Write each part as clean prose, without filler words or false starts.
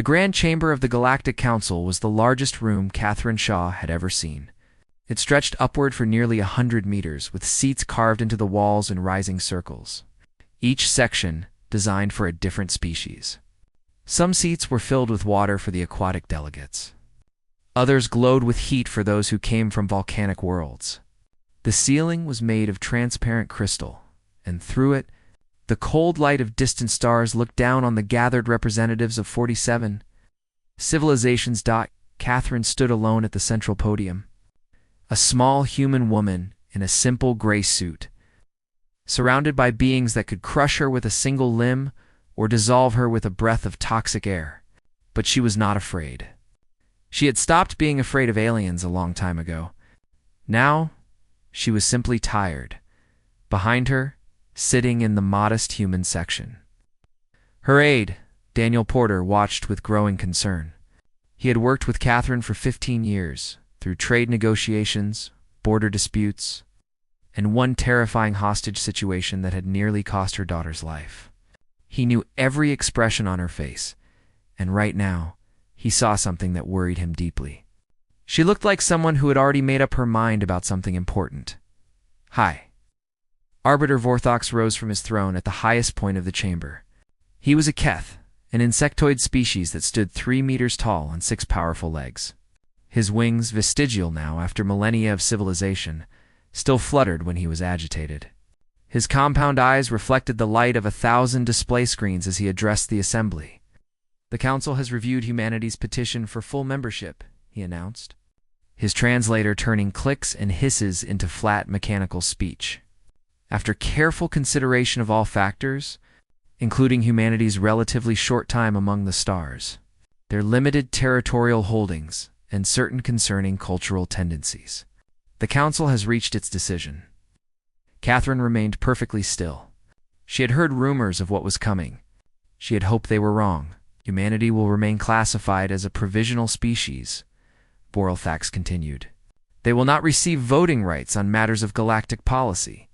The grand chamber of the Galactic Council was the largest room Catherine Shaw had ever seen. It stretched upward for nearly 100 meters, with seats carved into the walls in rising circles, each section designed for a different species. Some seats were filled with water for the aquatic delegates. Others glowed with heat for those who came from volcanic worlds. The ceiling was made of transparent crystal, and through it, the cold light of distant stars looked down on the gathered representatives of 47 civilizations. Catherine stood alone at the central podium, a small human woman in a simple gray suit, surrounded by beings that could crush her with a single limb or dissolve her with a breath of toxic air. But she was not afraid. She had stopped being afraid of aliens a long time ago. Now, she was simply tired. Behind her, sitting in the modest human section, her aide, Daniel Porter, watched with growing concern. He had worked with Catherine for 15 years, through trade negotiations, border disputes, and one terrifying hostage situation that had nearly cost her daughter's life. He knew every expression on her face, and right now, he saw something that worried him deeply. She looked like someone who had already made up her mind about something important. "Hi." Arbiter Vorthox rose from his throne at the highest point of the chamber. He was a Keth, an insectoid species that stood 3 meters tall on 6 powerful legs. His wings, vestigial now after millennia of civilization, still fluttered when he was agitated. His compound eyes reflected the light of 1,000 display screens as he addressed the assembly. "The Council has reviewed humanity's petition for full membership," he announced, his translator turning clicks and hisses into flat mechanical speech. "After careful consideration of all factors, including humanity's relatively short time among the stars, their limited territorial holdings, and certain concerning cultural tendencies, the Council has reached its decision." Catherine remained perfectly still. She had heard rumors of what was coming. She had hoped they were wrong. "Humanity will remain classified as a provisional species," Vorthox continued. "They will not receive voting rights on matters of galactic policy.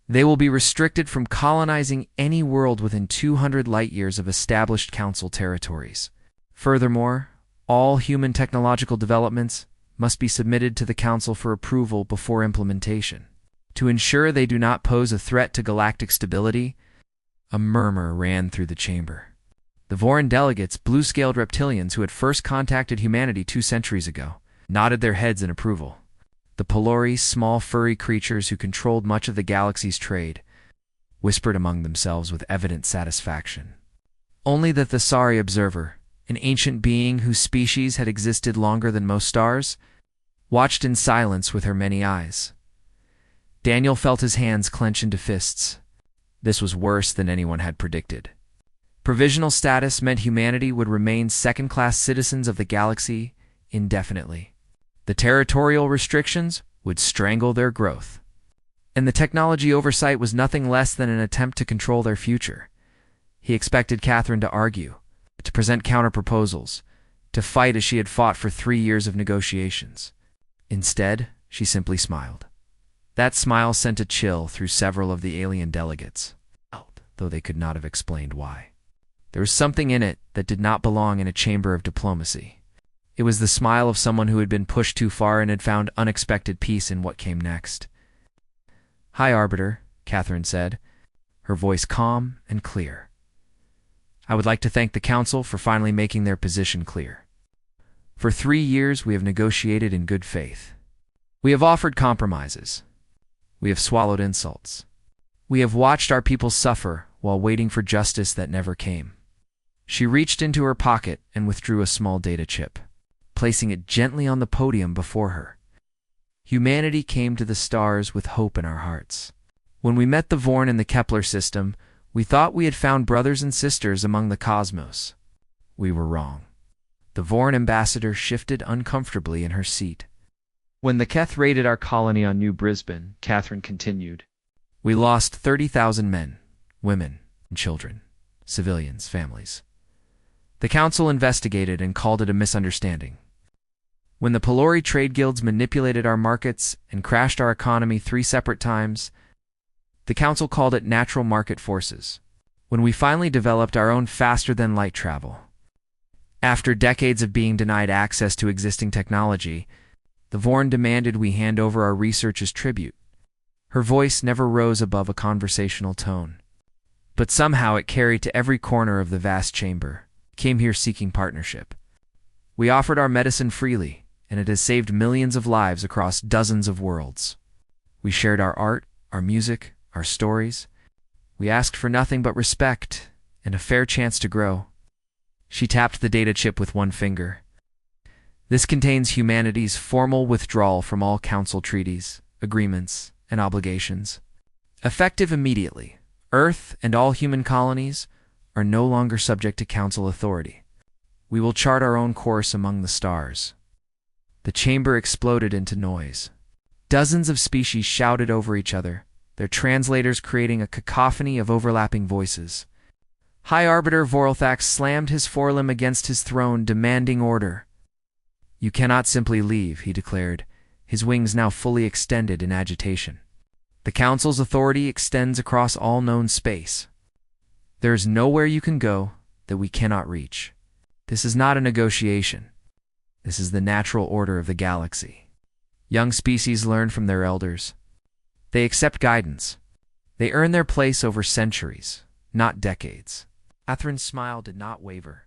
They will be restricted from colonizing any world within 200 light-years of established Council territories. Furthermore, all human technological developments must be submitted to the Council for approval before implementation. To ensure they do not pose a threat to galactic stability." A murmur ran through the chamber. The Voran delegates, blue-scaled reptilians who had first contacted humanity 2 centuries ago, nodded their heads in approval. The Pelori, small furry creatures who controlled much of the galaxy's trade, whispered among themselves with evident satisfaction. Only the Thesari observer, an ancient being whose species had existed longer than most stars, watched in silence with her many eyes. Daniel felt his hands clench into fists. This was worse than anyone had predicted. Provisional status meant humanity would remain second-class citizens of the galaxy indefinitely. The territorial restrictions would strangle their growth. And the technology oversight was nothing less than an attempt to control their future. He expected Catherine to argue, to present counter-proposals, to fight as she had fought for 3 years of negotiations. Instead, she simply smiled. That smile sent a chill through several of the alien delegates, though they could not have explained why. There was something in it that did not belong in a chamber of diplomacy. It was the smile of someone who had been pushed too far and had found unexpected peace in what came next. "Hi, Arbiter," Catherine said, her voice calm and clear. "I would like to thank the Council for finally making their position clear. For 3 years we have negotiated in good faith. We have offered compromises. We have swallowed insults. We have watched our people suffer while waiting for justice that never came." She reached into her pocket and withdrew a small data chip, placing it gently on the podium before her. "Humanity came to the stars with hope in our hearts. When we met the Vorn in the Kepler system, we thought we had found brothers and sisters among the cosmos. We were wrong." The Vorn ambassador shifted uncomfortably in her seat. "When the Keth raided our colony on New Brisbane," Catherine continued, "we lost 30,000 men, women, and children, civilians, families. The Council investigated and called it a misunderstanding. When the Pelori trade guilds manipulated our markets and crashed our economy 3 separate times, the Council called it natural market forces. When we finally developed our own faster-than-light travel, After decades of being denied access to existing technology, the Vorn demanded we hand over our research as tribute. Her voice never rose above a conversational tone, but somehow it carried to every corner of the vast chamber. Came here seeking partnership. We offered our medicine freely, and it has saved millions of lives across dozens of worlds. We shared our art, our music, our stories. We asked for nothing but respect and a fair chance to grow. She tapped the data chip with one finger. This contains humanity's formal withdrawal from all council treaties, agreements, and obligations. Effective immediately, Earth and all human colonies are no longer subject to council authority. We will chart our own course among the stars. The chamber exploded into noise. Dozens of species shouted over each other, their translators creating a cacophony of overlapping voices. High Arbiter Voralthax slammed his forelimb against his throne, demanding order. You cannot simply leave, he declared, his wings now fully extended in agitation. The Council's authority extends across all known space. There is nowhere you can go that we cannot reach. This is not a negotiation. This is the natural order of the galaxy. Young species learn from their elders. They accept guidance. They earn their place over centuries, not decades. Catherine's smile did not waver.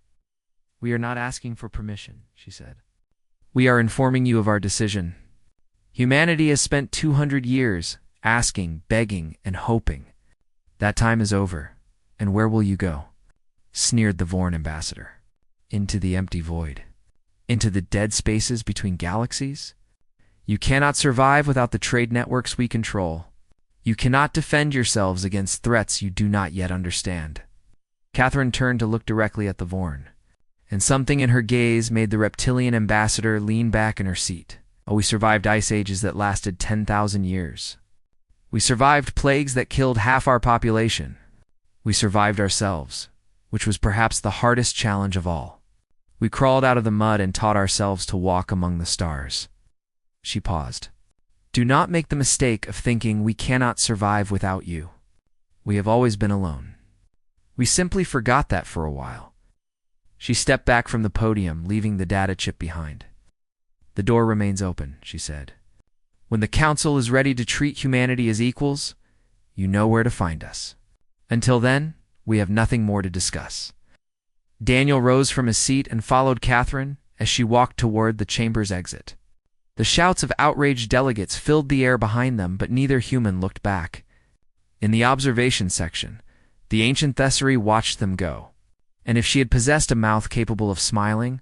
We are not asking for permission, she said. We are informing you of our decision. Humanity has spent 200 years asking, begging, and hoping. That time is over. And where will you go? Sneered the Vorn ambassador. Into the empty void. Into the dead spaces between galaxies? You cannot survive without the trade networks we control. You cannot defend yourselves against threats you do not yet understand. Catherine turned to look directly at the Vorn, and something in her gaze made the reptilian ambassador lean back in her seat. Oh, we survived ice ages that lasted 10,000 years. We survived plagues that killed half our population. We survived ourselves, which was perhaps the hardest challenge of all. We crawled out of the mud and taught ourselves to walk among the stars. She paused. Do not make the mistake of thinking we cannot survive without you. We have always been alone. We simply forgot that for a while. She stepped back from the podium, leaving the data chip behind. The door remains open, she said. When the Council is ready to treat humanity as equals, you know where to find us. Until then, we have nothing more to discuss. Daniel rose from his seat and followed Catherine as she walked toward the chamber's exit. The shouts of outraged delegates filled the air behind them, but neither human looked back. In the observation section, the ancient Thessary watched them go, and if she had possessed a mouth capable of smiling,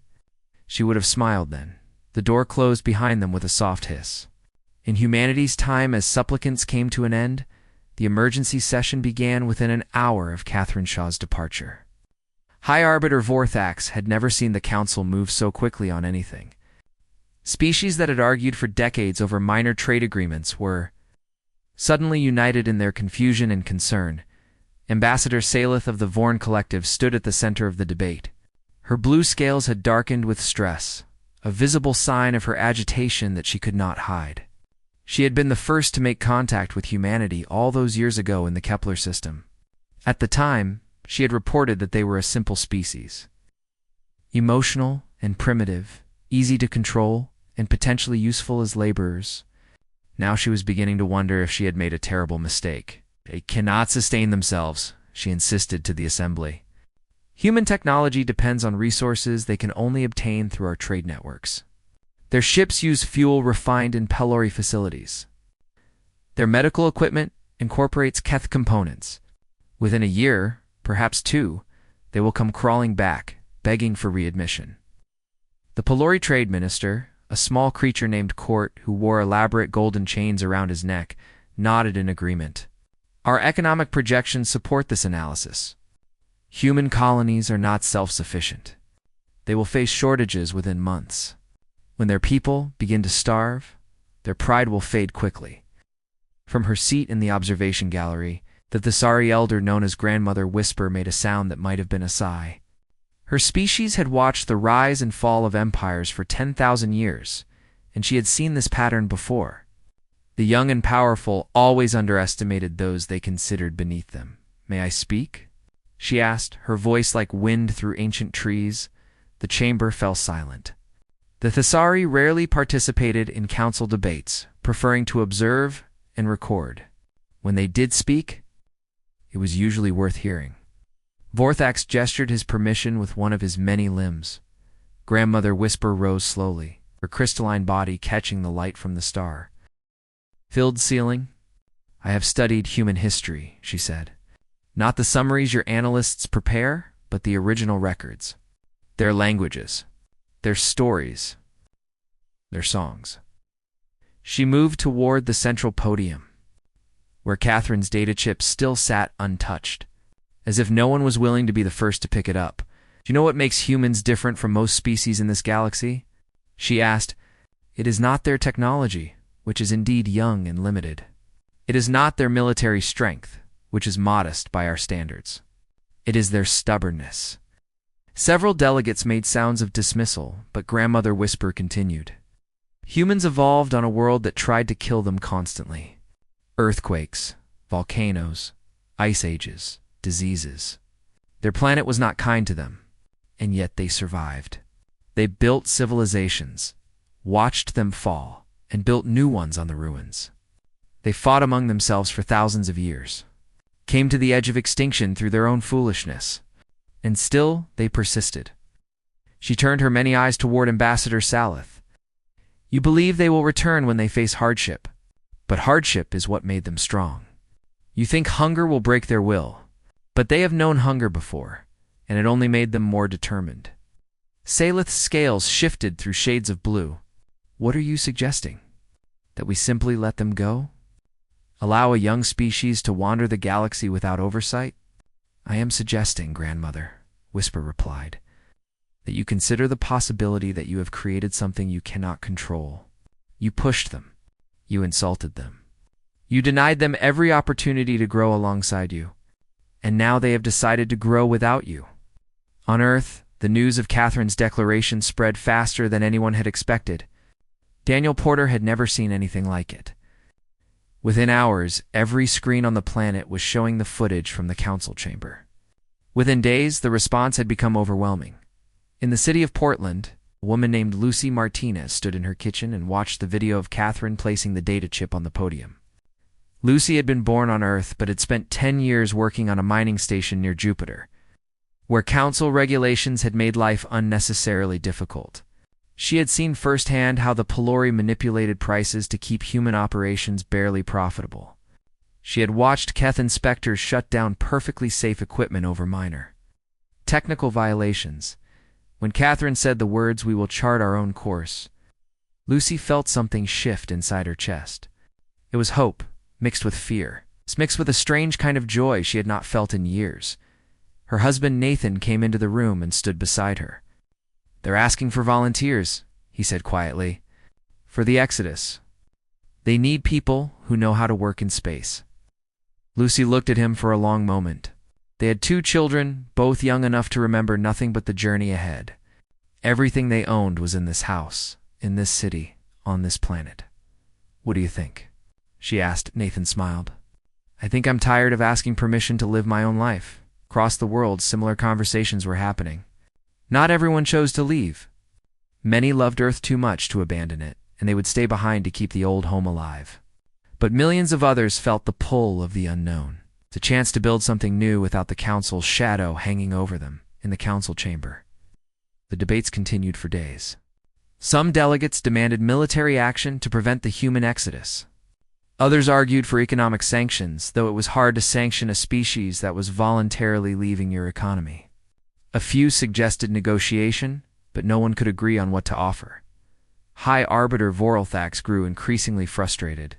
she would have smiled then. The door closed behind them with a soft hiss. In humanity's time, as supplicants came to an end, the emergency session began within an hour of Catherine Shaw's departure. High Arbiter Vorthax had never seen the Council move so quickly on anything. Species that had argued for decades over minor trade agreements were suddenly united in their confusion and concern. Ambassador Salith of the Vorn Collective stood at the center of the debate. Her blue scales had darkened with stress, a visible sign of her agitation that she could not hide. She had been the first to make contact with humanity all those years ago in the Kepler system. At the time, she had reported that they were a simple species. Emotional and primitive, easy to control, and potentially useful as laborers. Now she was beginning to wonder if she had made a terrible mistake. They cannot sustain themselves, she insisted to the assembly. Human technology depends on resources they can only obtain through our trade networks. Their ships use fuel refined in Pelori facilities. Their medical equipment incorporates Keth components. Within a year, perhaps 2, they will come crawling back, begging for readmission. The Pelori trade minister, a small creature named Court who wore elaborate golden chains around his neck, nodded in agreement. Our economic projections support this analysis. Human colonies are not self-sufficient. They will face shortages within months. When their people begin to starve, their pride will fade quickly. From her seat in the observation gallery, the Thessari elder known as Grandmother Whisper made a sound that might have been a sigh. Her species had watched the rise and fall of empires for 10,000 years, and she had seen this pattern before. The young and powerful always underestimated those they considered beneath them. May I speak? She asked, her voice like wind through ancient trees, The chamber fell silent. The Thessari rarely participated in council debates, preferring to observe and record. When they did speak, it was usually worth hearing. Vorthax gestured his permission with one of his many limbs. Grandmother Whisper rose slowly, her crystalline body catching the light from the star. "Filled ceiling? I have studied human history," she said. "Not the summaries your analysts prepare, but the original records. Their languages, their stories, their songs." She moved toward the central podium, where Catherine's data chip still sat untouched, as if no one was willing to be the first to pick it up. "Do you know what makes humans different from most species in this galaxy?" she asked. "It is not their technology, which is indeed young and limited. It is not their military strength, which is modest by our standards. It is their stubbornness." Several delegates made sounds of dismissal, but Grandmother Whisper continued. "Humans evolved on a world that tried to kill them constantly. Earthquakes, volcanoes, ice ages, diseases. Their planet was not kind to them, and yet they survived. They built civilizations, watched them fall, and built new ones on the ruins. They fought among themselves for thousands of years, came to the edge of extinction through their own foolishness, and still they persisted." She turned her many eyes toward Ambassador Salith. "You believe they will return when they face hardship, but hardship is what made them strong. You think hunger will break their will, but they have known hunger before, and it only made them more determined." Salith's scales shifted through shades of blue. "What are you suggesting? That we simply let them go? Allow a young species to wander the galaxy without oversight?" "I am suggesting, Grandmother," Whisper replied, "that you consider the possibility that you have created something you cannot control. You pushed them. You insulted them. You denied them every opportunity to grow alongside you, and now they have decided to grow without you." On Earth, the news of Catherine's declaration spread faster than anyone had expected. Daniel Porter had never seen anything like it. Within hours, every screen on the planet was showing the footage from the council chamber. Within days, the response had become overwhelming. In the city of Portland, a woman named Lucy Martinez stood in her kitchen and watched the video of Catherine placing the data chip on the podium. Lucy had been born on Earth, but had spent 10 years working on a mining station near Jupiter, where council regulations had made life unnecessarily difficult. She had seen firsthand how the Pelori manipulated prices to keep human operations barely profitable. She had watched Keth inspectors shut down perfectly safe equipment over minor technical violations. When Catherine said the words, "We will chart our own course," Lucy felt something shift inside her chest. It was hope, mixed with fear, mixed with a strange kind of joy she had not felt in years. Her husband Nathan came into the room and stood beside her. "They're asking for volunteers," he said quietly, "for the Exodus. They need people who know how to work in space." Lucy looked at him for a long moment. They had 2 children, both young enough to remember nothing but the journey ahead. Everything they owned was in this house, in this city, on this planet. "What do you think?" she asked. Nathan smiled. "I think I'm tired of asking permission to live my own life." Across the world, similar conversations were happening. Not everyone chose to leave. Many loved Earth too much to abandon it, and they would stay behind to keep the old home alive. But millions of others felt the pull of the unknown, the chance to build something new without the council's shadow hanging over them in the council chamber. The debates continued for days. Some delegates demanded military action to prevent the human exodus. Others argued for economic sanctions, though it was hard to sanction a species that was voluntarily leaving your economy. A few suggested negotiation, but no one could agree on what to offer. High Arbiter Voralthax grew increasingly frustrated.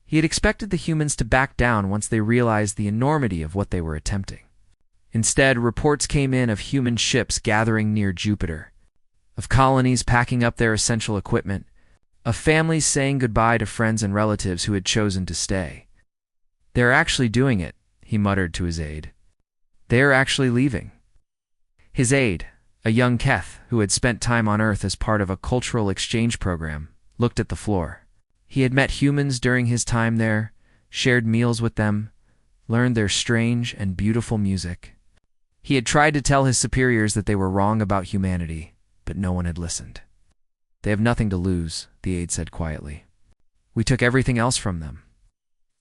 He had expected the humans to back down once they realized the enormity of what they were attempting. Instead, reports came in of human ships gathering near Jupiter, of colonies packing up their essential equipment, of families saying goodbye to friends and relatives who had chosen to stay. "They're actually doing it," he muttered to his aide. "They're actually leaving." His aide, a young Keth who had spent time on Earth as part of a cultural exchange program, looked at the floor. He had met humans during his time there, shared meals with them, learned their strange and beautiful music. He had tried to tell his superiors that they were wrong about humanity, but no one had listened. "They have nothing to lose," the aide said quietly. "We took everything else from them."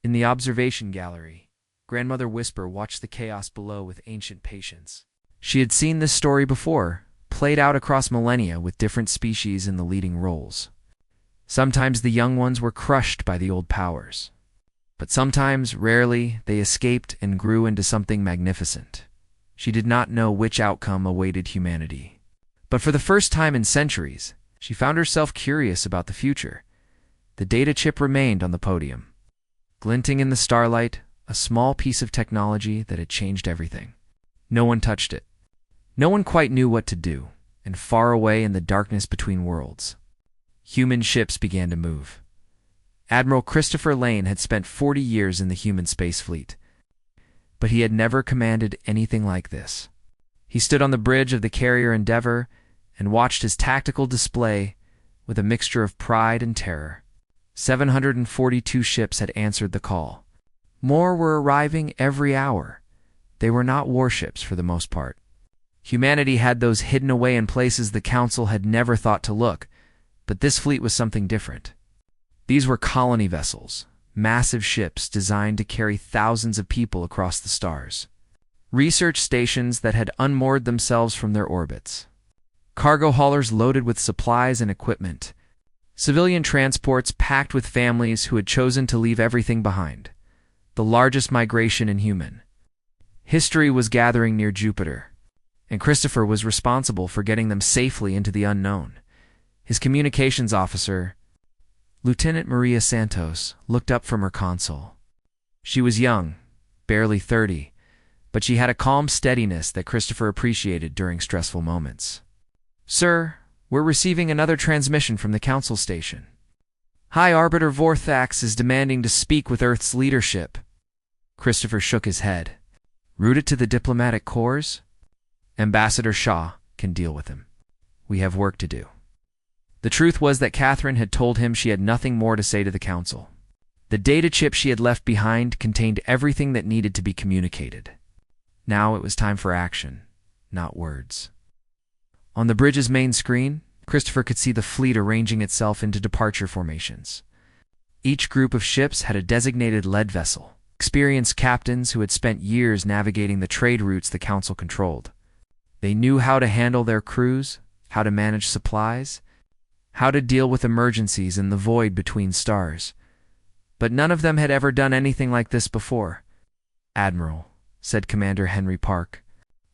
In the observation gallery, Grandmother Whisper watched the chaos below with ancient patience. She had seen this story before, played out across millennia with different species in the leading roles. Sometimes the young ones were crushed by the old powers. But sometimes, rarely, they escaped and grew into something magnificent. She did not know which outcome awaited humanity. But for the first time in centuries, she found herself curious about the future. The data chip remained on the podium, glinting in the starlight, a small piece of technology that had changed everything. No one touched it. No one quite knew what to do, and far away in the darkness between worlds, human ships began to move. Admiral Christopher Lane had spent 40 years in the human space fleet, but he had never commanded anything like this. He stood on the bridge of the carrier Endeavour and watched his tactical display with a mixture of pride and terror. 742 ships had answered the call. More were arriving every hour. They were not warships for the most part. Humanity had those hidden away in places the Council had never thought to look, but this fleet was something different. These were colony vessels, massive ships designed to carry thousands of people across the stars. Research stations that had unmoored themselves from their orbits. Cargo haulers loaded with supplies and equipment. Civilian transports packed with families who had chosen to leave everything behind. The largest migration in human history was gathering near Jupiter, and Christopher was responsible for getting them safely into the unknown. His communications officer, Lieutenant Maria Santos, looked up from her console. She was young, barely 30, but she had a calm steadiness that Christopher appreciated during stressful moments. "Sir, we're receiving another transmission from the Council station. High Arbiter Vorthax is demanding to speak with Earth's leadership." Christopher shook his head. "Route it to the diplomatic corps? Ambassador Shaw can deal with him. We have work to do." The truth was that Catherine had told him she had nothing more to say to the Council. The data chip she had left behind contained everything that needed to be communicated. Now it was time for action, not words. On the bridge's main screen, Christopher could see the fleet arranging itself into departure formations. Each group of ships had a designated lead vessel, experienced captains who had spent years navigating the trade routes the Council controlled. They knew how to handle their crews, how to manage supplies, how to deal with emergencies in the void between stars. But none of them had ever done anything like this before. "Admiral," said Commander Henry Park,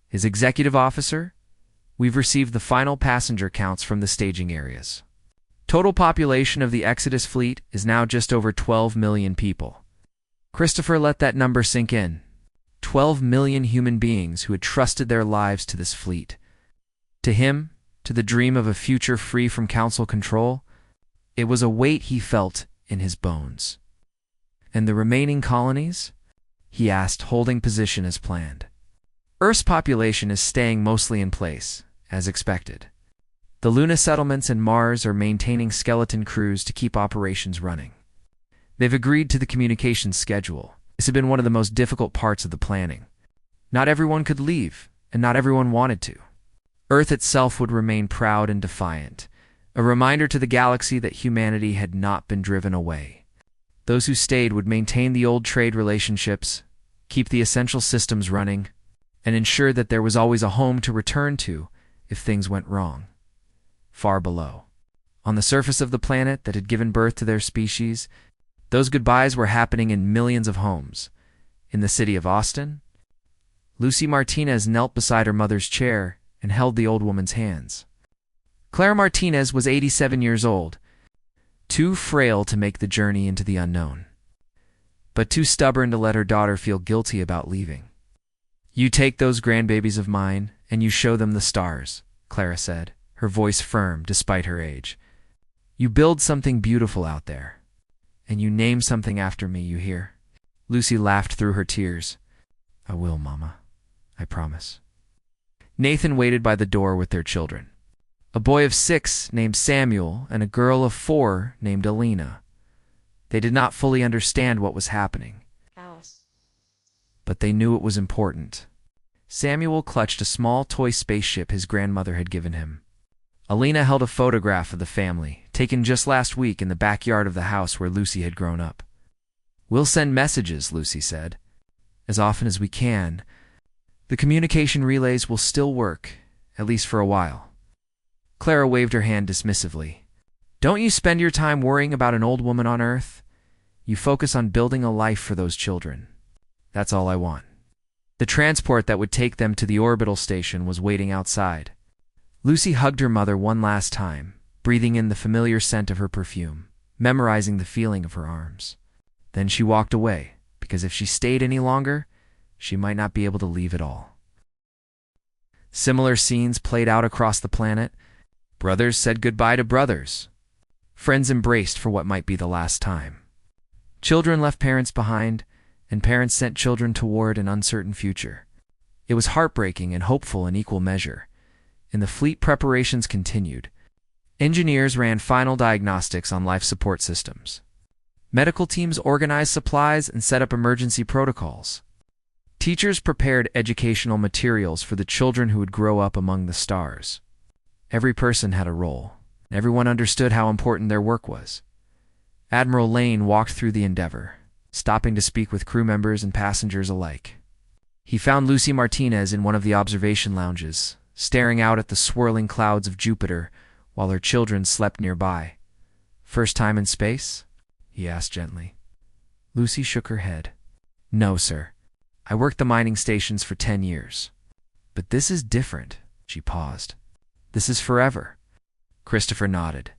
his executive officer, "we've received the final passenger counts from the staging areas. Total population of the Exodus fleet is now just over 12 million people." Christopher let that number sink in. 12 million human beings who had trusted their lives to this fleet. To him, to the dream of a future free from Council control, it was a weight he felt in his bones. "And the remaining colonies?" he asked, holding position as planned. "Earth's population is staying mostly in place, as expected. The Luna settlements and Mars are maintaining skeleton crews to keep operations running. They've agreed to the communications schedule. This had been one of the most difficult parts of the planning. Not everyone could leave, and not everyone wanted to. Earth itself would remain proud and defiant, a reminder to the galaxy that humanity had not been driven away. Those who stayed would maintain the old trade relationships, keep the essential systems running, and ensure that there was always a home to return to if things went wrong. Far below, on the surface of the planet that had given birth to their species, those goodbyes were happening in millions of homes. In the city of Austin, Lucy Martinez knelt beside her mother's chair and held the old woman's hands. Clara Martinez was 87 years old, too frail to make the journey into the unknown, but too stubborn to let her daughter feel guilty about leaving. "You take those grandbabies of mine and you show them the stars," Clara said, her voice firm despite her age. "You build something beautiful out there, and you name something after me, you hear?" Lucy laughed through her tears. "I will, Mama. I promise." Nathan waited by the door with their children. A boy of 6 named Samuel and a girl of 4 named Alina. They did not fully understand what was happening, but they knew it was important. Samuel clutched a small toy spaceship his grandmother had given him. Alina held a photograph of the family, taken just last week in the backyard of the house where Lucy had grown up. "We'll send messages," Lucy said, "as often as we can. The communication relays will still work, at least for a while." Clara waved her hand dismissively. "Don't you spend your time worrying about an old woman on Earth. You focus on building a life for those children. That's all I want." The transport that would take them to the orbital station was waiting outside. Lucy hugged her mother one last time, breathing in the familiar scent of her perfume, memorizing the feeling of her arms. Then she walked away, because if she stayed any longer, she might not be able to leave at all. Similar scenes played out across the planet. Brothers said goodbye to brothers. Friends embraced for what might be the last time. Children left parents behind, and parents sent children toward an uncertain future. It was heartbreaking and hopeful in equal measure, and the fleet preparations continued. Engineers ran final diagnostics on life support systems. Medical teams organized supplies and set up emergency protocols. Teachers prepared educational materials for the children who would grow up among the stars. Every person had a role. Everyone understood how important their work was. Admiral Lane walked through the Endeavour, stopping to speak with crew members and passengers alike. He found Lucy Martinez in one of the observation lounges, staring out at the swirling clouds of Jupiter while her children slept nearby. "First time in space?" he asked gently. Lucy shook her head. "No, sir. I worked the mining stations for 10 years. But this is different." She paused. "This is forever." Christopher nodded.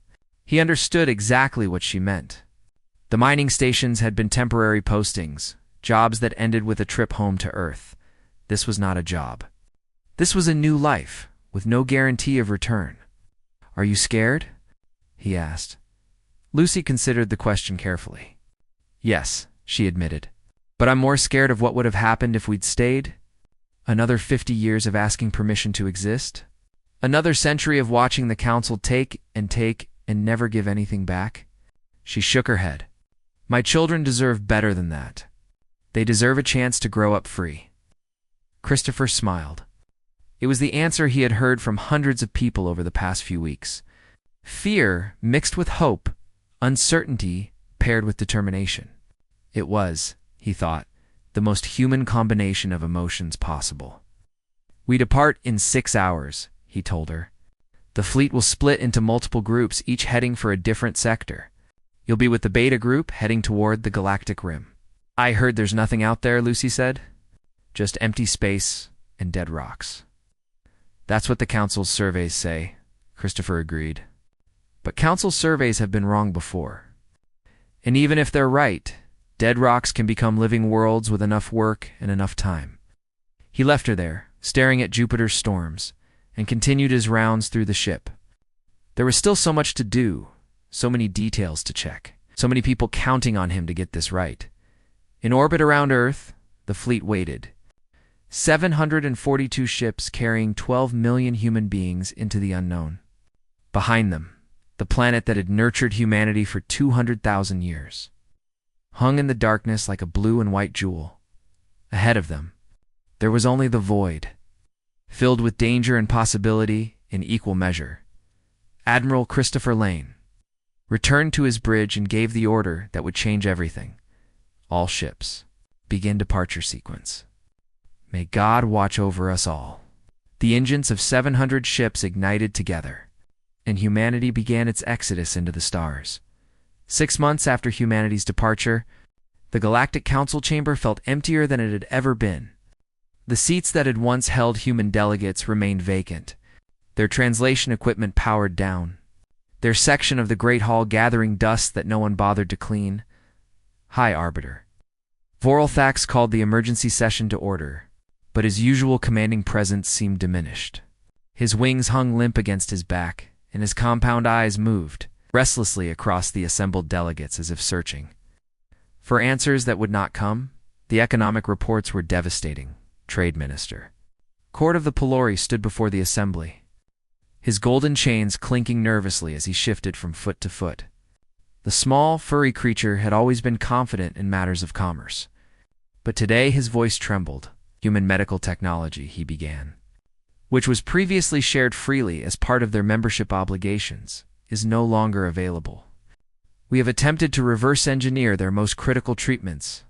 He understood exactly what she meant. The mining stations had been temporary postings, jobs that ended with a trip home to Earth. This was not a job. This was a new life, with no guarantee of return. "Are you scared?" he asked. Lucy considered the question carefully. "Yes," she admitted. "But I'm more scared of what would have happened if we'd stayed. Another 50 years of asking permission to exist. Another century of watching the Council take and never give anything back." She shook her head. "My children deserve better than that. They deserve a chance to grow up free." Christopher smiled. It was the answer he had heard from hundreds of people over the past few weeks. Fear mixed with hope, uncertainty paired with determination. It was, he thought, the most human combination of emotions possible. "We depart in 6 hours," he told her. "The fleet will split into multiple groups, each heading for a different sector. You'll be with the Beta group, heading toward the Galactic Rim." "I heard there's nothing out there," Lucy said. "Just empty space and dead rocks." "That's what the Council's surveys say," Christopher agreed. "But Council surveys have been wrong before. And even if they're right, dead rocks can become living worlds with enough work and enough time." He left her there, staring at Jupiter's storms, and continued his rounds through the ship. There was still so much to do, so many details to check, so many people counting on him to get this right. In orbit around Earth, the fleet waited. 742 ships carrying 12 million human beings into the unknown. Behind them, the planet that had nurtured humanity for 200,000 years. Hung in the darkness like a blue and white jewel. Ahead of them, there was only the void, filled with danger and possibility in equal measure. Admiral Christopher Lane returned to his bridge and gave the order that would change everything. "All ships, begin departure sequence. May God watch over us all." The engines of 700 ships ignited together, and humanity began its exodus into the stars. 6 months after humanity's departure, the Galactic Council chamber felt emptier than it had ever been. The seats that had once held human delegates remained vacant, their translation equipment powered down, their section of the Great Hall gathering dust that no one bothered to clean. "Hi, Arbiter." Voralthax called the emergency session to order, but his usual commanding presence seemed diminished. His wings hung limp against his back, and his compound eyes moved restlessly across the assembled delegates as if searching for answers that would not come. The economic reports were devastating. Trade Minister Court of the Pelori stood before the assembly, his golden chains clinking nervously as he shifted from foot to foot. The small, furry creature had always been confident in matters of commerce, but today his voice trembled. human medical technology, he began, which was previously shared freely as part of their membership obligations, is no longer available. We have attempted to reverse engineer their most critical treatments,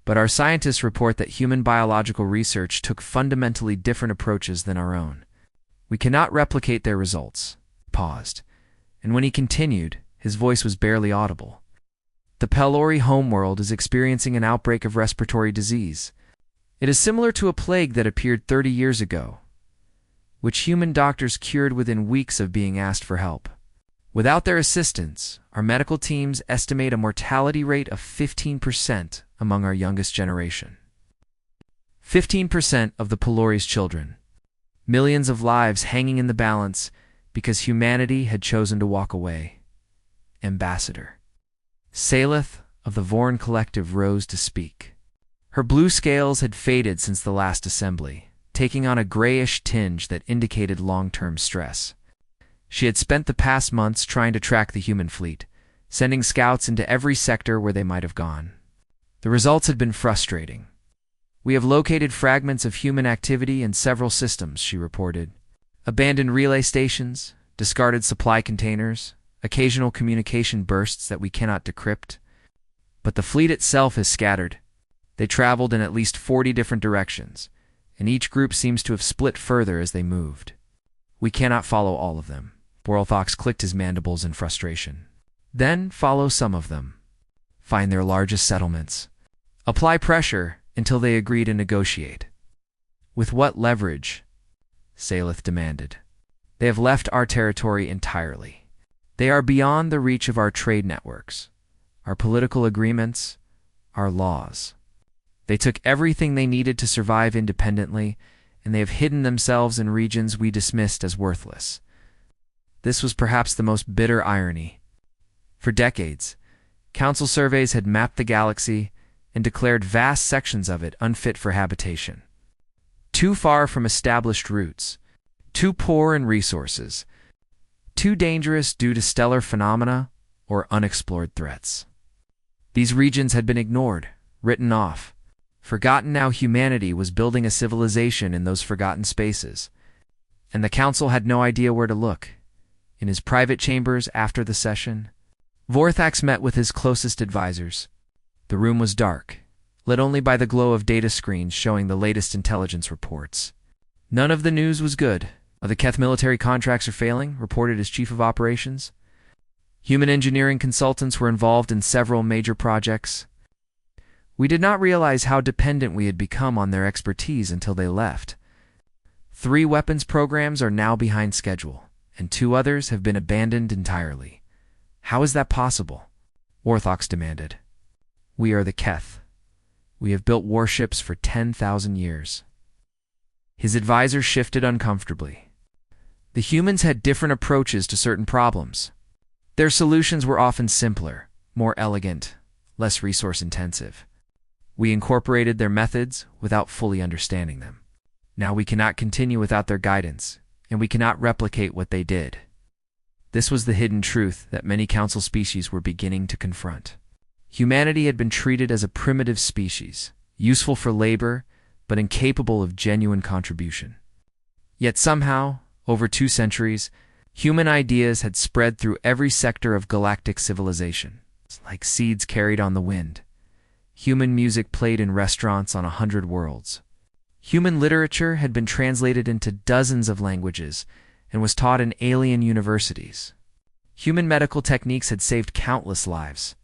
but our scientists report that human biological research took fundamentally different approaches than our own. We cannot replicate their results. He paused, and when he continued, his voice was barely audible. The Pelori homeworld is experiencing an outbreak of respiratory disease. It is similar to a plague that appeared 30 years ago, which human doctors cured within weeks of being asked for help. Without their assistance, our medical teams estimate a mortality rate of 15% among our youngest generation. 15% of the Pelori's children. Millions of lives hanging in the balance because humanity had chosen to walk away. Ambassador Salith of the Vorn Collective rose to speak. Her blue scales had faded since the last assembly, taking on a grayish tinge that indicated long-term stress. She had spent the past months trying to track the human fleet, sending scouts into every sector where they might have gone. The results had been frustrating. We have located fragments of human activity in several systems, she reported. Abandoned relay stations, discarded supply containers, occasional communication bursts that we cannot decrypt. But the fleet itself is scattered. They traveled in at least 40 different directions, and each group seems to have split further as they moved. We cannot follow all of them. Orthox clicked his mandibles in frustration. Then follow some of them. Find their largest settlements. Apply pressure until they agree to negotiate. With what leverage? Salith demanded. They have left our territory entirely. They are beyond the reach of our trade networks, our political agreements, our laws. They took everything they needed to survive independently, and they have hidden themselves in regions we dismissed as worthless. This was perhaps the most bitter irony. For decades, Council surveys had mapped the galaxy and declared vast sections of it unfit for habitation. Too far from established routes, too poor in resources, too dangerous due to stellar phenomena or unexplored threats. These regions had been ignored, written off, forgotten. Now humanity was building a civilization in those forgotten spaces, and the Council had no idea where to look. In his private chambers after the session, Vorthax met with his closest advisors. The room was dark, lit only by the glow of data screens showing the latest intelligence reports. None of the news was good. The Keth military contracts are failing, reported as Chief of Operations. Human engineering consultants were involved in several major projects. We did not realize how dependent we had become on their expertise until they left. 3 weapons programs are now behind schedule, and 2 others have been abandoned entirely. How is that possible? Orthox demanded. We are the Keth. We have built warships for 10,000 years. His advisor shifted uncomfortably. The humans had different approaches to certain problems. Their solutions were often simpler, more elegant, less resource-intensive. We incorporated their methods without fully understanding them. Now we cannot continue without their guidance, and we cannot replicate what they did. This was the hidden truth that many Council species were beginning to confront. Humanity had been treated as a primitive species, useful for labor, but incapable of genuine contribution. Yet somehow, over 2 centuries, human ideas had spread through every sector of galactic civilization, like seeds carried on the wind. Human music played in restaurants on 100 worlds. Human literature had been translated into dozens of languages and was taught in alien universities. Human medical techniques had saved countless lives.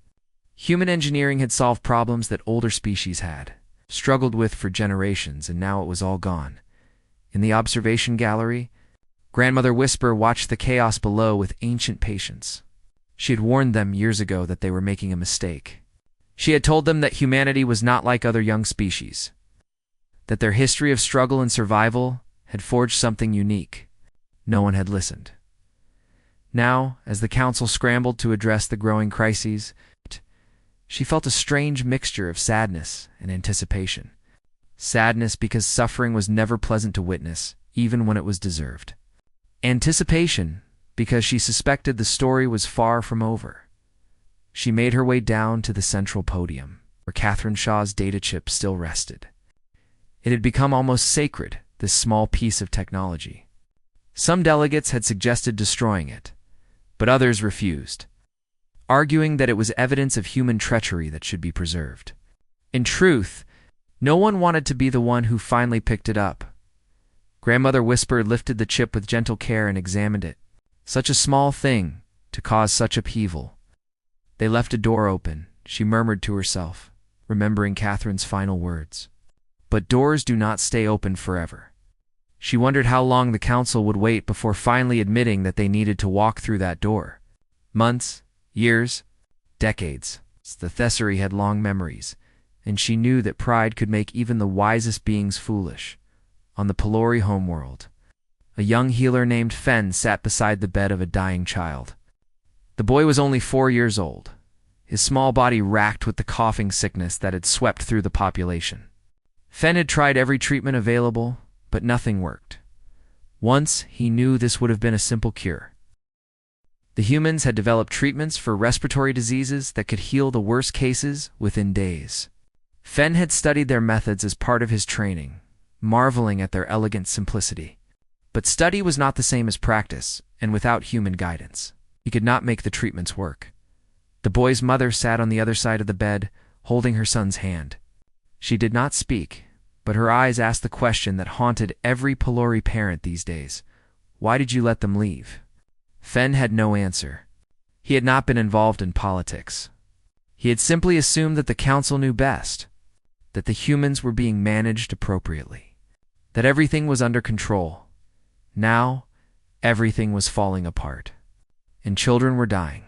Human engineering had solved problems that older species had struggled with for generations, and now it was all gone. In the observation gallery, Grandmother Whisper watched the chaos below with ancient patience. She had warned them years ago that they were making a mistake. She had told them that humanity was not like other young species, that their history of struggle and survival had forged something unique. No one had listened. Now, as the Council scrambled to address the growing crises, she felt a strange mixture of sadness and anticipation. Sadness because suffering was never pleasant to witness, even when it was deserved. Anticipation because she suspected the story was far from over. She made her way down to the central podium, where Catherine Shaw's data chip still rested. It had become almost sacred, this small piece of technology. Some delegates had suggested destroying it, but others refused, arguing that it was evidence of human treachery that should be preserved. In truth, no one wanted to be the one who finally picked it up. Grandmother Whisper lifted the chip with gentle care and examined it. Such a small thing, to cause such upheaval. They left a door open, she murmured to herself, remembering Catherine's final words. But doors do not stay open forever. She wondered how long the council would wait before finally admitting that they needed to walk through that door. Months, years, decades. The Thessery had long memories, and she knew that pride could make even the wisest beings foolish. On the Pelori homeworld, a young healer named Fen sat beside the bed of a dying child. The boy was only 4 years old, his small body racked with the coughing sickness that had swept through the population. Fen had tried every treatment available, but nothing worked. Once, he knew this would have been a simple cure. The humans had developed treatments for respiratory diseases that could heal the worst cases within days. Fen had studied their methods as part of his training, marveling at their elegant simplicity. But study was not the same as practice, and without human guidance, he could not make the treatments work. The boy's mother sat on the other side of the bed, holding her son's hand. She did not speak, but her eyes asked the question that haunted every Pelori parent these days. Why did you let them leave? Fen had no answer. He had not been involved in politics. He had simply assumed that the council knew best, that the humans were being managed appropriately, that everything was under control. Now, everything was falling apart, and children were dying.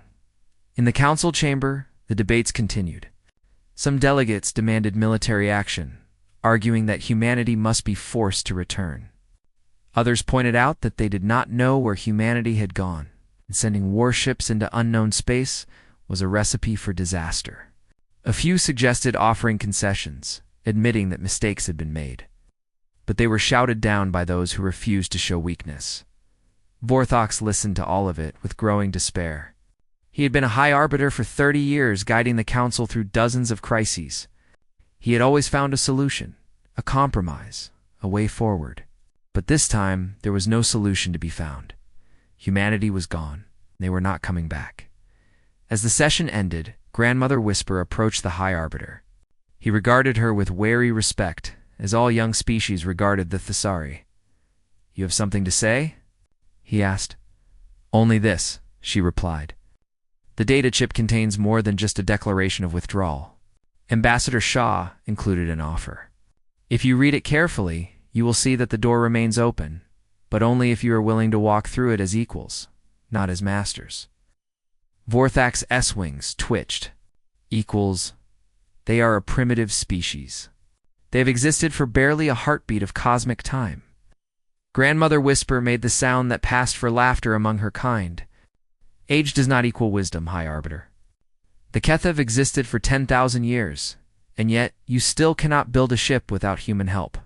In the council chamber, the debates continued. Some delegates demanded military action, arguing that humanity must be forced to return. Others pointed out that they did not know where humanity had gone, and sending warships into unknown space was a recipe for disaster. A few suggested offering concessions, admitting that mistakes had been made. But they were shouted down by those who refused to show weakness. Vorthox listened to all of it with growing despair. He had been a High Arbiter for 30 years, guiding the council through dozens of crises. He had always found a solution, a compromise, a way forward. But this time, there was no solution to be found. Humanity was gone. They were not coming back. As the session ended, Grandmother Whisper approached the High Arbiter. He regarded her with wary respect, as all young species regarded the Thessery. "You have something to say?" he asked. "Only this," she replied. "The data chip contains more than just a declaration of withdrawal. Ambassador Shaw included an offer. If you read it carefully, you will see that the door remains open, but only if you are willing to walk through it as equals, not as masters." Vorthak's S-wings twitched. Equals. They are a primitive species. They have existed for barely a heartbeat of cosmic time. Grandmother Whisper made the sound that passed for laughter among her kind. Age does not equal wisdom, High Arbiter. The Keth have existed for 10,000 years, and yet you still cannot build a ship without human help.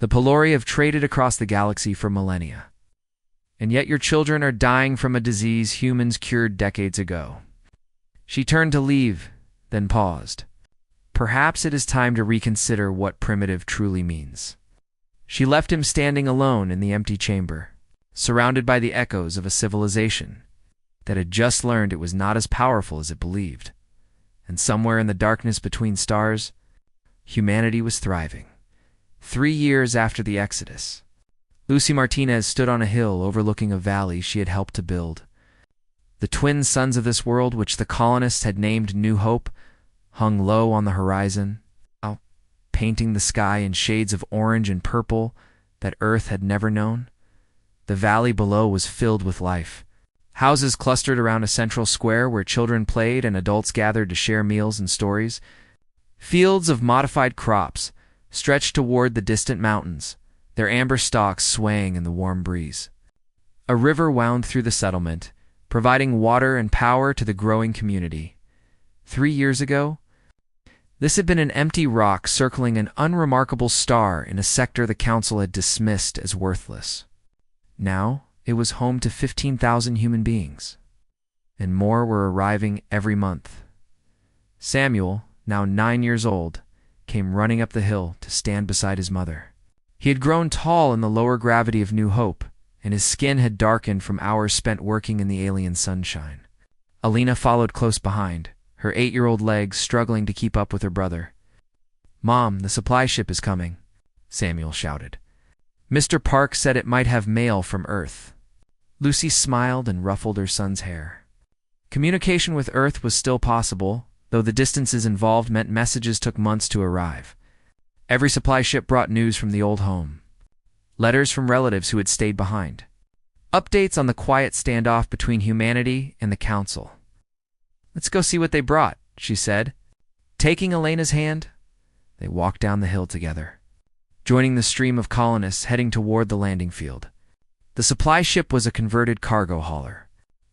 The Pelori have traded across the galaxy for millennia. And yet your children are dying from a disease humans cured decades ago. She turned to leave, then paused. Perhaps it is time to reconsider what primitive truly means. She left him standing alone in the empty chamber, surrounded by the echoes of a civilization that had just learned it was not as powerful as it believed. And somewhere in the darkness between stars, humanity was thriving. 3 years after the Exodus, Lucy Martinez stood on a hill overlooking a valley she had helped to build. The twin suns of this world, which the colonists had named New Hope, hung low on the horizon, painting the sky in shades of orange and purple that Earth had never known. The valley below was filled with life. Houses clustered around a central square where children played and adults gathered to share meals and stories. Fields of modified crops stretched toward the distant mountains, their amber stalks swaying in the warm breeze. A river wound through the settlement, providing water and power to the growing community. 3 years ago, this had been an empty rock circling an unremarkable star in a sector the council had dismissed as worthless. Now, it was home to 15,000 human beings, and more were arriving every month. Samuel, now 9 years old, came running up the hill to stand beside his mother. He had grown tall in the lower gravity of New Hope, and his skin had darkened from hours spent working in the alien sunshine. Alina followed close behind, her 8-year-old legs struggling to keep up with her brother. "Mom, the supply ship is coming," Samuel shouted. "Mr. Park said it might have mail from Earth." Lucy smiled and ruffled her son's hair. Communication with Earth was still possible, though the distances involved meant messages took months to arrive. Every supply ship brought news from the old home. Letters from relatives who had stayed behind. Updates on the quiet standoff between humanity and the Council. "Let's go see what they brought," she said. Taking Elena's hand, they walked down the hill together, joining the stream of colonists heading toward the landing field. The supply ship was a converted cargo hauler,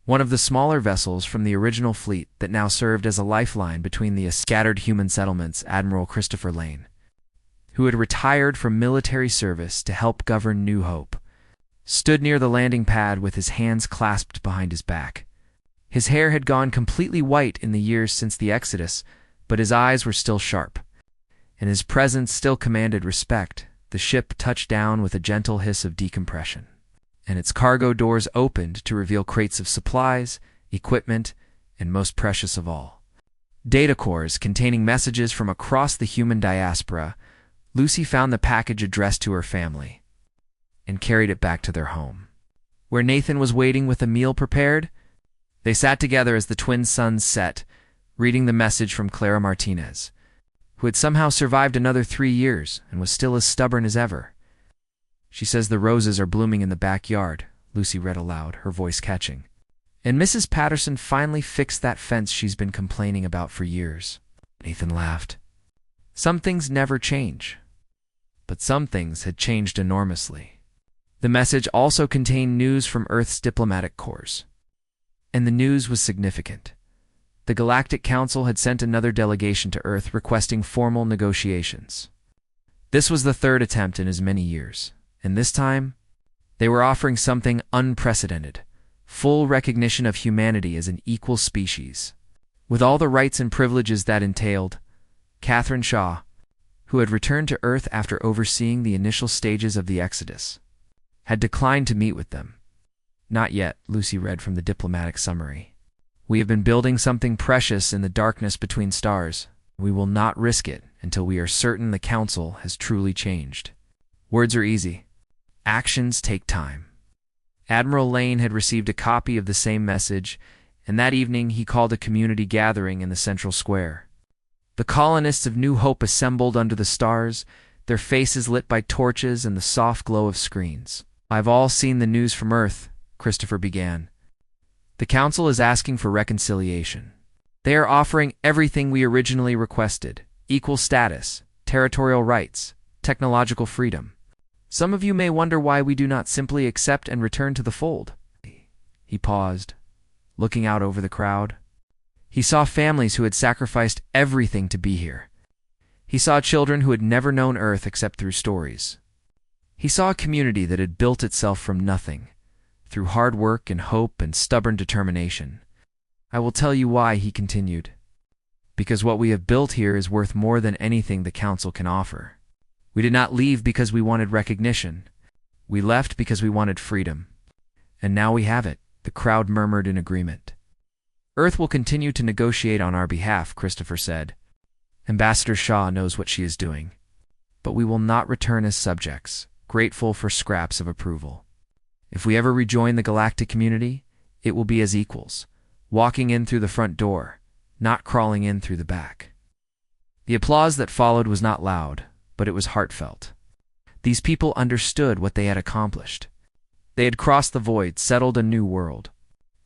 one of the smaller vessels from the original fleet that now served as a lifeline between the scattered human settlements. Admiral Christopher Lane, who had retired from military service to help govern New Hope, stood near the landing pad with his hands clasped behind his back. His hair had gone completely white in the years since the Exodus, but his eyes were still sharp, and his presence still commanded respect. The ship touched down with a gentle hiss of decompression, and its cargo doors opened to reveal crates of supplies, equipment, and most precious of all, data cores containing messages from across the human diaspora. Lucy found the package addressed to her family and carried it back to their home, where Nathan was waiting with a meal prepared. They sat together as the twin suns set, reading the message from Clara Martinez, who had somehow survived another 3 years and was still as stubborn as ever. "She says the roses are blooming in the backyard," Lucy read aloud, her voice catching. "And Mrs. Patterson finally fixed that fence she's been complaining about for years." Nathan laughed. Some things never change, but some things had changed enormously. The message also contained news from Earth's diplomatic corps, and the news was significant. The Galactic Council had sent another delegation to Earth requesting formal negotiations. This was the third attempt in as many years, and this time, they were offering something unprecedented: full recognition of humanity as an equal species, with all the rights and privileges that entailed. Catherine Shaw, who had returned to Earth after overseeing the initial stages of the Exodus, had declined to meet with them. "Not yet," Lucy read from the diplomatic summary. "We have been building something precious in the darkness between stars. We will not risk it until we are certain the Council has truly changed." Words are easy. Actions take time. Admiral Lane had received a copy of the same message, and that evening he called a community gathering in the central square. The colonists of New Hope assembled under the stars, their faces lit by torches and the soft glow of screens. "I've all seen the news from Earth," Christopher began. "The Council is asking for reconciliation. They are offering everything we originally requested: equal status, territorial rights, technological freedom. Some of you may wonder why we do not simply accept and return to the fold." He paused, looking out over the crowd. He saw families who had sacrificed everything to be here. He saw children who had never known Earth except through stories. He saw a community that had built itself from nothing, through hard work and hope and stubborn determination. "I will tell you why," he continued. "Because what we have built here is worth more than anything the Council can offer. We did not leave because we wanted recognition. We left because we wanted freedom. And now we have it," the crowd murmured in agreement. "Earth will continue to negotiate on our behalf," Christopher said. "Ambassador Shaw knows what she is doing. But we will not return as subjects, grateful for scraps of approval. If we ever rejoin the galactic community, it will be as equals, walking in through the front door, not crawling in through the back." The applause that followed was not loud, but it was heartfelt. These people understood what they had accomplished. They had crossed the void, settled a new world,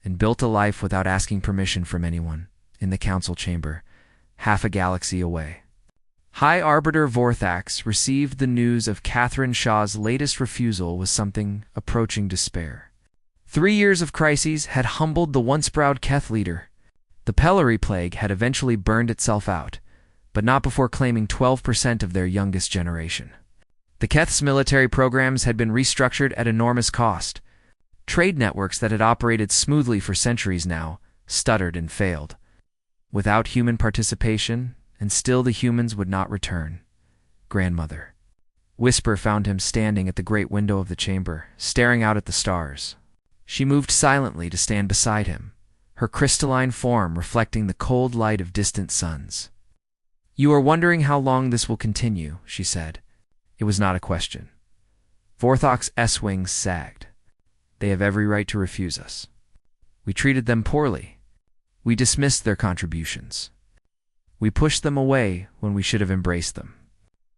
and built a life without asking permission from anyone, in the Council chamber, half a galaxy away. High Arbiter Vorthax received the news of Catherine Shaw's latest refusal with something approaching despair. 3 years of crises had humbled the once-proud Keth leader. The Pellery Plague had eventually burned itself out, but not before claiming 12% of their youngest generation. The Keth's military programs had been restructured at enormous cost. Trade networks that had operated smoothly for centuries now stuttered and failed. Without human participation, and still the humans would not return. Grandmother. Whisper found him standing at the great window of the chamber, staring out at the stars. She moved silently to stand beside him, her crystalline form reflecting the cold light of distant suns. "You are wondering how long this will continue," she said. It was not a question. Vorthok's S-wings sagged. "They have every right to refuse us. We treated them poorly. We dismissed their contributions. We pushed them away when we should have embraced them.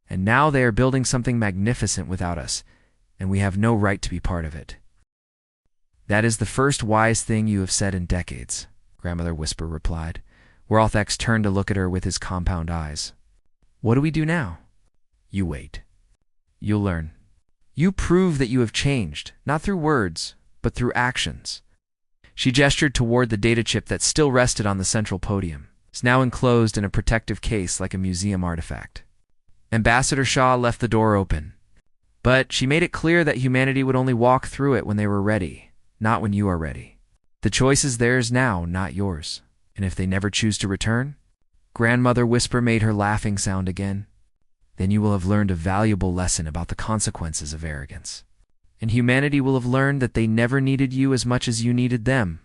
And now they are building something magnificent without us, and we have no right to be part of it." "That is the first wise thing you have said in decades," Grandmother Whisper replied. Vorthok turned to look at her with his compound eyes. "What do we do now?" "You wait. You'll learn. You prove that you have changed, not through words, but through actions." She gestured toward the data chip that still rested on the central podium. It's now enclosed in a protective case like a museum artifact. Ambassador Shaw left the door open, but she made it clear that humanity would only walk through it when they were ready, not when you are ready. The choice is theirs now, not yours. And if they never choose to return, Grandmother Whisper made her laughing sound again, then you will have learned a valuable lesson about the consequences of arrogance. And humanity will have learned that they never needed you as much as you needed them.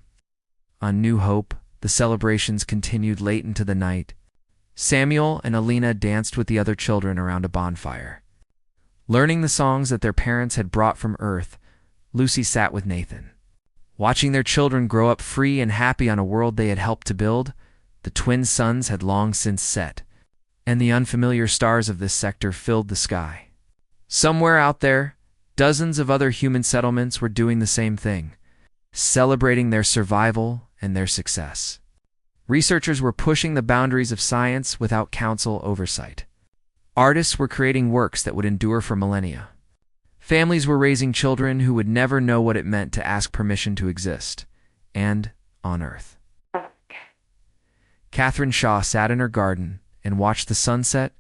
On New Hope, the celebrations continued late into the night. Samuel and Alina danced with the other children around a bonfire. Learning the songs that their parents had brought from Earth, Lucy sat with Nathan. Watching their children grow up free and happy on a world they had helped to build, the twin suns had long since set, and the unfamiliar stars of this sector filled the sky. Somewhere out there, dozens of other human settlements were doing the same thing, celebrating their survival and their success. Researchers were pushing the boundaries of science without council oversight. Artists were creating works that would endure for millennia. Families were raising children who would never know what it meant to ask permission to exist, and on Earth. Catherine Shaw sat in her garden and watched the sunset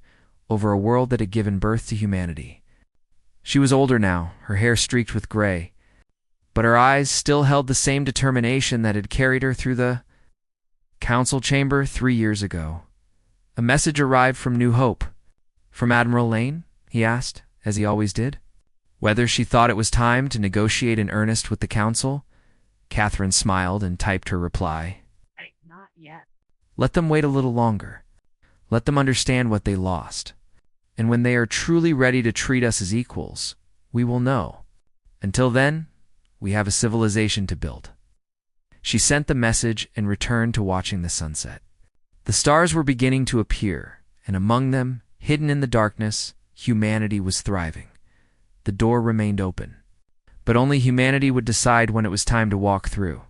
over a world that had given birth to humanity. She was older now, her hair streaked with gray, but her eyes still held the same determination that had carried her through the council chamber 3 years ago. A message arrived from New Hope. "From Admiral Lane?" he asked, as he always did. Whether she thought it was time to negotiate in earnest with the council, Catherine smiled and typed her reply. "Not yet." "Let them wait a little longer. Let them understand what they lost. And when they are truly ready to treat us as equals, we will know. Until then, we have a civilization to build." She sent the message and returned to watching the sunset. The stars were beginning to appear, and among them, hidden in the darkness, humanity was thriving. The door remained open, but only humanity would decide when it was time to walk through.